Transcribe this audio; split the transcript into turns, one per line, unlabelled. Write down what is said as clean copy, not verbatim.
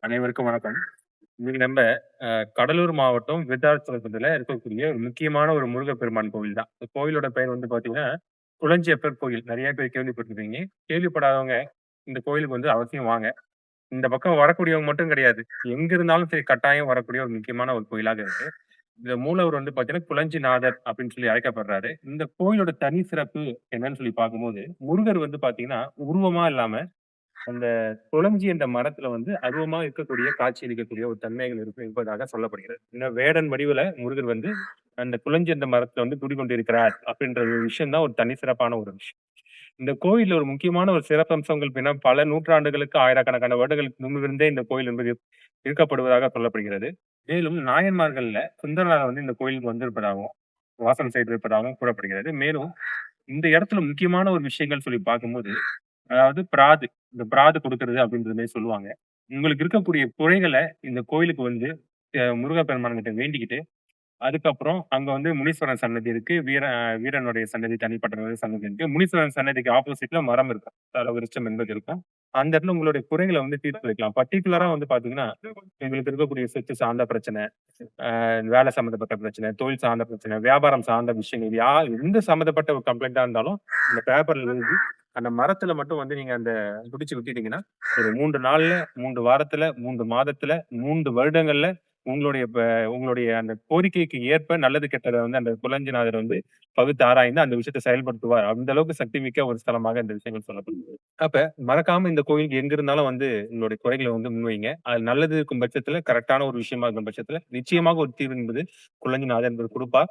அனைவருக்கும் வணக்கம். இன்னைக்கு நம்ம கடலூர் மாவட்டம் விருத்தாச்சலத்துல இருக்கக்கூடிய ஒரு முக்கியமான ஒரு முருகப்பெருமான் கோவில் தான். இந்த கோவிலோட பெயர் வந்து பார்த்தீங்கன்னா, குளஞ்சியப்பர் கோயில். நெறைய பேர் கேள்விப்பட்டிருப்பீங்க. கேள்விப்படாதவங்க இந்த கோயிலுக்கு வந்து அவசியம் வாங்க. இந்த பக்கம் வரக்கூடியவங்க மட்டும் கிடையாது. எங்க இருந்தாலும் சரி கட்டாயம் வரக்கூடிய ஒரு முக்கியமான ஒரு கோயிலாக இருக்கு. இந்த மூலவர் வந்து பார்த்தீங்கன்னா, குளஞ்சிநாதர் அப்படின்னு சொல்லி அழைக்கப்படுறாரு. இந்த கோயிலோட தனி சிறப்பு என்னன்னு சொல்லி பார்க்கும்போது, முருகர் வந்து பார்த்தீங்கன்னா, உருவமா இல்லாம அந்த குளஞ்சி என்ற மரத்துல வந்து அருவமா இருக்கக்கூடிய காட்சியளிக்கக்கூடிய ஒரு தன்மைகள் இருப்பதாக சொல்லப்படுகிறது. இன்னும் வேடன் வடிவில முருகர் வந்து அந்த குளஞ்சி என்ற மரத்துல வந்து குடிகொண்டிருக்கிறார் அப்படின்ற ஒரு விஷயம் தான் ஒரு தனி சிறப்பான ஒரு விஷயம். இந்த கோயில்ல ஒரு முக்கியமான ஒரு சிறப்பம்சங்கள் அப்படின்னா, பல நூற்றாண்டுகளுக்கு ஆயிரக்கணக்கான வருடங்களுக்கு முன்பிருந்தே இந்த கோயில் என்பது இருக்கப்படுவதாக சொல்லப்படுகிறது. மேலும் நாயன்மார்கள்ல சுந்தரனார் வந்து இந்த கோயிலுக்கு வந்திருப்பதாகவும், வாசம் செய்திருப்பதாகவும் கூறப்படுகிறது. மேலும் இந்த இடத்துல முக்கியமான ஒரு விஷயங்கள் சொல்லி பார்க்கும்போது, அதாவது பிராது. இந்த பிராது குடுக்குறது அப்படின்ற மாரி சொல்லுவாங்க. உங்களுக்கு இருக்கக்கூடிய குறைகள இந்த கோயிலுக்கு வந்து முருகப்பெருமான் கிட்ட வேண்டிக்கிட்டு, அதுக்கப்புறம் அங்க வந்து முனீஸ்வரன் சன்னதி இருக்கு. வீரனுடைய சன்னதி தனிப்பட்ட சன்னதி இருக்கு. முனீஸ்வரன் சன்னதிக்கு ஆப்போசிட்ல மரம் இருக்கும். தல விருட்சம் என்பது இருக்கும். அந்த இடத்துல உங்களுடைய குறைகள வந்து தீர்த்து வைக்கலாம். பர்ட்டிகுலரா வந்து பார்த்தீங்கன்னா, உங்களுக்கு இருக்கக்கூடிய சொத்து சார்ந்த பிரச்சனை, வேலை சம்மந்தப்பட்ட பிரச்சனை, தொழில் சார்ந்த பிரச்சனை, வியாபாரம் சார்ந்த விஷயங்கள் எந்த சம்மந்தப்பட்ட ஒரு கம்ப்ளைண்ட்டா இருந்தாலும், இந்த பேப்பர்ல எழுதி அந்த மரத்துல மட்டும் வந்து நீங்க அந்த குடிச்சு விட்டுட்டீங்கன்னா, ஒரு 3 நாள்ல, 3 வாரத்துல, 3 மாதத்துல, 3 வருடங்கள்ல உங்களுடைய உங்களுடைய அந்த கோரிக்கைக்கு ஏற்ப நல்லது கெட்டத வந்து அந்த குலஞ்சிநாதர் வந்து பகுத்து ஆராய்ந்து அந்த விஷயத்த செயல்படுத்துவார். அந்த அளவுக்கு சக்தி மிக்க ஒரு ஸ்தலமாக இந்த விஷயங்கள் சொல்லப்படுது. அப்ப மறக்காம இந்த கோயிலுக்கு எங்க இருந்தாலும் வந்து உங்களுடைய குறைகள வந்து முன்வைங்க. அது நல்லது இருக்கும் பட்சத்துல, கரெக்ட்டான ஒரு விஷயமா இருக்கும் பட்சத்துல, நிச்சயமாக ஒரு தீர்வு என்பது குலஞ்சிநாதர் என்பவர் குடுப்பார்.